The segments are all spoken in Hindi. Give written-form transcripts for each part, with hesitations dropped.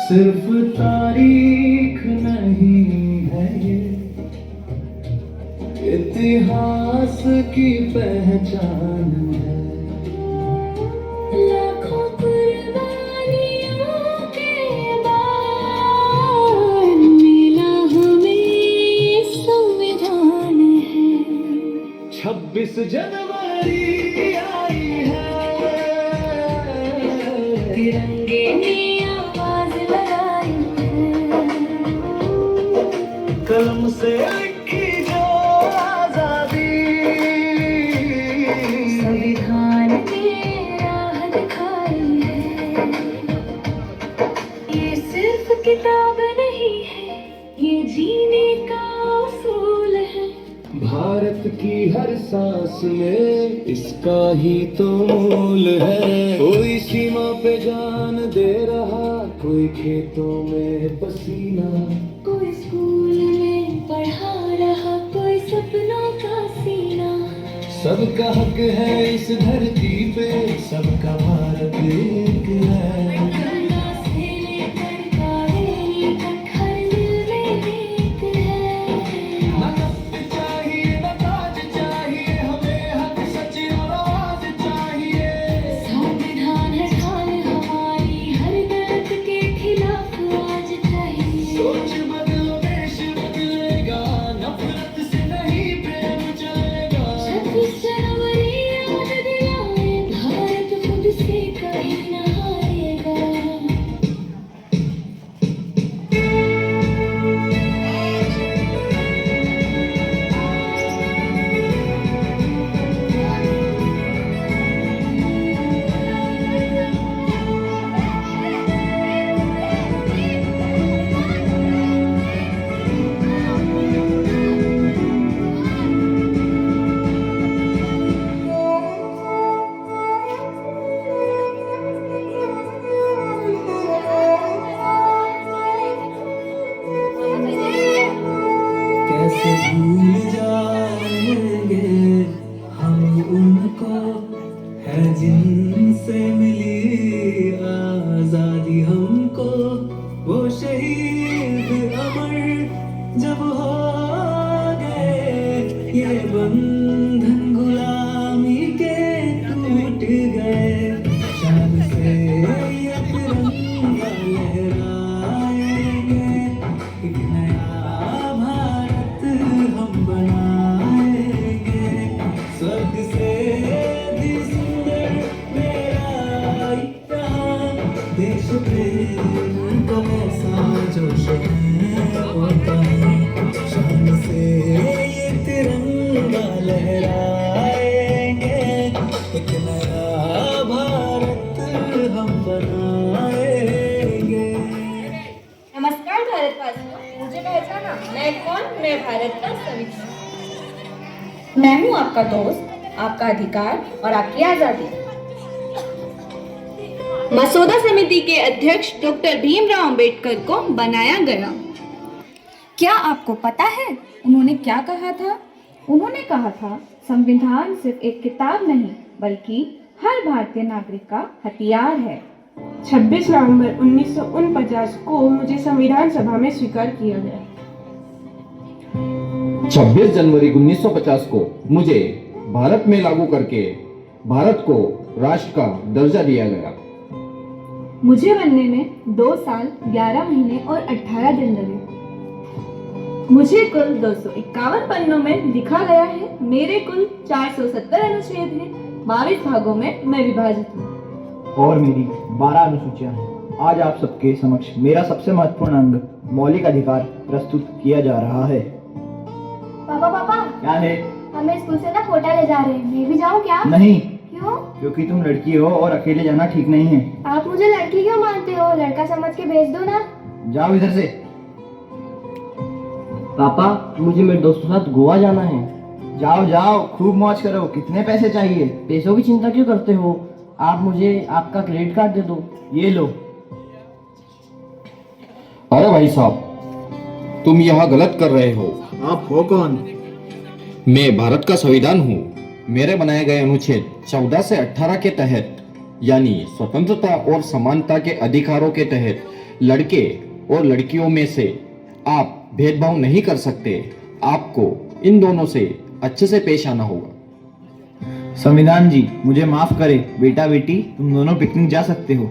सिर्फ तारीख नहीं है ये, इतिहास की पहचान है। लाखों कुर्बानियों के बाद मिला हमें संविधान है। 26 जनवरी आई है, तिरंगे ने आवाज लगाई है। कलम से लिखी जो आजादी, संविधान ने राह दिखाई है। ये सिर्फ किताब नहीं है, ये जीने का उसूल है। भारत की हर सांस में इसका ही तो मूल है। कोई सीमा पे जान दे रहा, कोई खेतों में पसीना, कोई स्कूल में पढ़ा रहा, कोई सपनों का सीना। सबका हक है इस धरती पे, सबका भारत एक है। गंगा से लेकर कावेरी तक हर दिल में एक है। न तख्त चाहिए न ताज चाहिए, हमें हक सच और आवाज चाहिए। संविधान है ढाल हमारी, हर गलत के खिलाफ आज चाहिए। सोच बदलो देश बदलेगा, नफरत से नहीं प्रेम चलेगा। 26 जनवरी याद दिलाए, भारत खुद से कहीं न हारेगा। कैसे भूल जाएंगे हम उनको, है जिनसे मिली आजादी हमको। वो शहीद अमर जब हो गए, ये बंधन गुलामी के टूट गए। शान से ये तिरंगा लहराएंगे, एक नया भारत हम बनाएंगे। स्वर्ग से भी सुंदर मेरा यहाँ, देश प्रेम का ऐसा जोश है और कहीं। शान से ये तिरंगा लहराएंगे, एक नया भारत हम बनाएंगे। नमस्कार भारतवासियों, मुझे पहचाना? मैं कौन? मैं भारत का संविधान। मैं हूँ आपका दोस्त, आपका अधिकार और आपकी आजादी। मसौदा समिति के अध्यक्ष डॉक्टर भीमराव अंबेडकर को बनाया गया। क्या आपको पता है उन्होंने क्या कहा था? उन्होंने कहा था, संविधान सिर्फ एक किताब नहीं बल्कि हर भारतीय नागरिक का हथियार है। 26 नवंबर 1949 को मुझे संविधान सभा में स्वीकार किया गया। 26 जनवरी 1950 को मुझे भारत में लागू करके भारत को राष्ट्र का दर्जा दिया गया। मुझे बनने में 2 साल 11 महीने और 18 दिन लगे। मुझे कुल 251 पन्नों में लिखा गया है। मेरे कुल 470 अनुच्छेद हैं। 22 भागों में मैं विभाजित हूँ। और मेरी 12 अनुसूचियां हैं। आज आप सबके समक्ष मेरा सबसे महत्वपूर्ण अंग मौलिक अधिकार प्रस्तुत किया जा रहा है। पापा क्या है? हमें स्कूल से ना कोटा ले जा रहे हैं, मैं भी जाऊँ क्या? नहीं, क्यों? क्योंकि तुम लड़की हो और अकेले जाना ठीक नहीं है। आप मुझे लड़की क्यों मानते हो? लड़का समझ के भेज दो ना। जाओ इधर से। पापा, मुझे मेरे दोस्तों के साथ गोवा जाना है। जाओ जाओ, खूब मौज करो। कितने पैसे चाहिए? पैसों की चिंता क्यों करते हो? आप मुझे आपका क्रेडिट कार्ड दे दो। ये लो। अरे भाई साहब, तुम यहाँ गलत कर रहे हो। आप हो कौन? मैं भारत का संविधान हूँ। मेरे बनाए गए अनुच्छेद 14 से 18 के तहत, यानी स्वतंत्रता और समानता के अधिकारों के तहत लड़के और लड़कियों में से आप भेदभाव नहीं कर सकते। आपको इन दोनों से अच्छे से पेश आना होगा। संविधान जी, मुझे माफ करें, बेटा बेटी तुम दोनों पिकनिक जा सकते हो।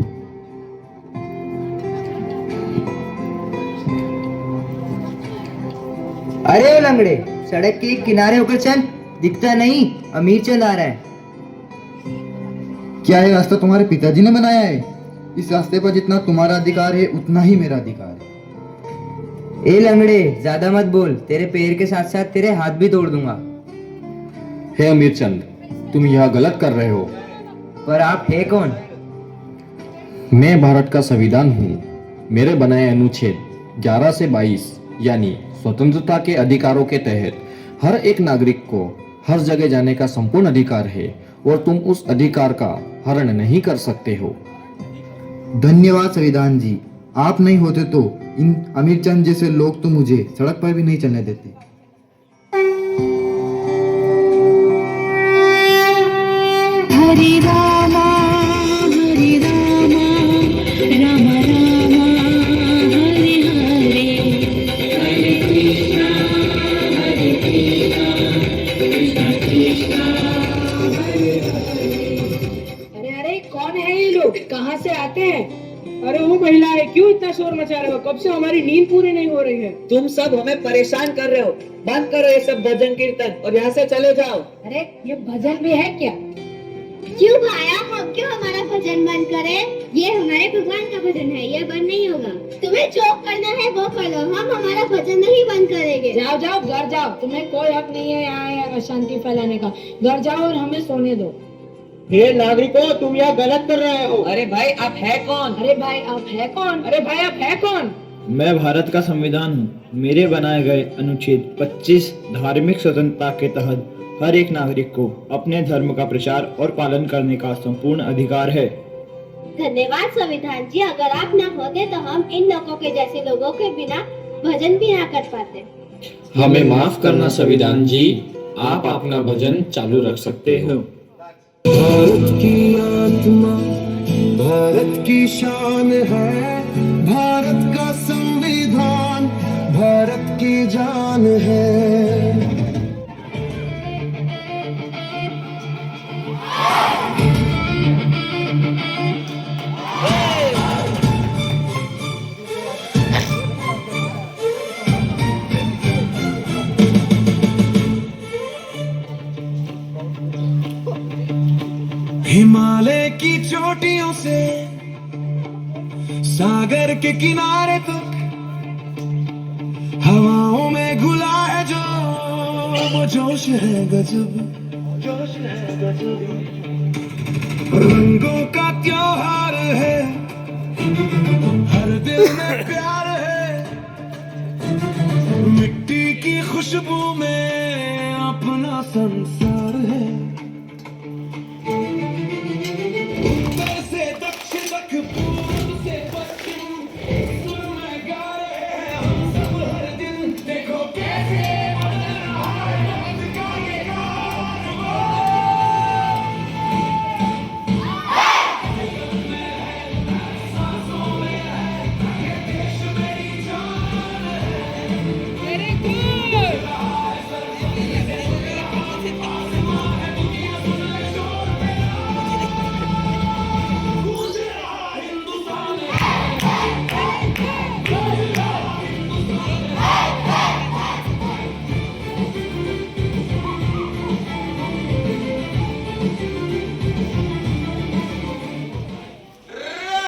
अरे ओ लंगड़े, सड़क के किनारे होकर चल, दिखता नहीं अमीर चंद आ रहा है। क्या ये रास्ता तुम्हारे पिताजी ने बनाया है? इस रास्ते पर जितना तुम्हारा अधिकार है उतना ही मेरा अधिकार है। ए लंगड़े, ज्यादा मत बोल, तेरे पैर के साथ साथ तेरे हाथ भी तोड़ दूंगा। हे अमीर चंद, तुम यह गलत कर रहे हो। पर आप है कौन? मैं भारत का संविधान हूँ। मेरे बनाए अनुच्छेद 11 से 22 यानी स्वतंत्रता के अधिकारों के तहत हर एक नागरिक को हर जगह जाने का संपूर्ण अधिकार है और तुम उस अधिकार का हरण नहीं कर सकते हो। धन्यवाद संविधान जी, आप नहीं होते तो इन अमीर चंद जैसे लोग तो मुझे सड़क पर भी नहीं चलने देते। हरे रामा राम रामा हरे हरे, हरे कृष्णा कृष्णा हरे हरे। अरे अरे, कौन है ये लोग? कहाँ से आते हैं? अरे वो महिला है, क्यों इतना शोर मचा रहे हो? कब से हमारी नींद पूरी नहीं हो रही है। तुम सब हमें परेशान कर रहे हो। बंद करो ये सब भजन कीर्तन और यहाँ से चले जाओ। अरे ये भजन भी है क्या? क्यों भाया, हम क्यों हमारा भजन बंद करें? ये हमारे भगवान का भजन है, ये बंद नहीं होगा। तुम्हें जो करना है वो कर लो, हम हमारा भजन नहीं बंद करेंगे। जाओ जाओ, घर जाओ, तुम्हें कोई हक नहीं है यहाँ अशांति फैलाने का। घर जाओ और हमें सोने दो। हे नागरिकों, तुम यह गलत कर रहे हो। अरे भाई आप है कौन? अरे भाई आप है कौन? अरे भाई आप है कौन? मैं भारत का संविधान हूँ। मेरे बनाए गए अनुच्छेद 25 धार्मिक स्वतंत्रता के तहत हर एक नागरिक को अपने धर्म का प्रचार और पालन करने का संपूर्ण अधिकार है। धन्यवाद संविधान जी, अगर आप न होते तो हम इन लोगों के जैसे लोगों के बिना भजन भी ना कर पाते। हमें माफ करना संविधान जी, आप अपना भजन चालू रख सकते हो। भारत की आत्मा भारत की शान है, भारत का संविधान भारत की जान है। हिमालय की चोटियों से सागर के किनारे तक हवाओं में घुला है जो वो जोश है गजब, जोश है गजब। रंगों का त्योहार है, हर दिल में प्यार है, मिट्टी की खुशबू में अपना संसार।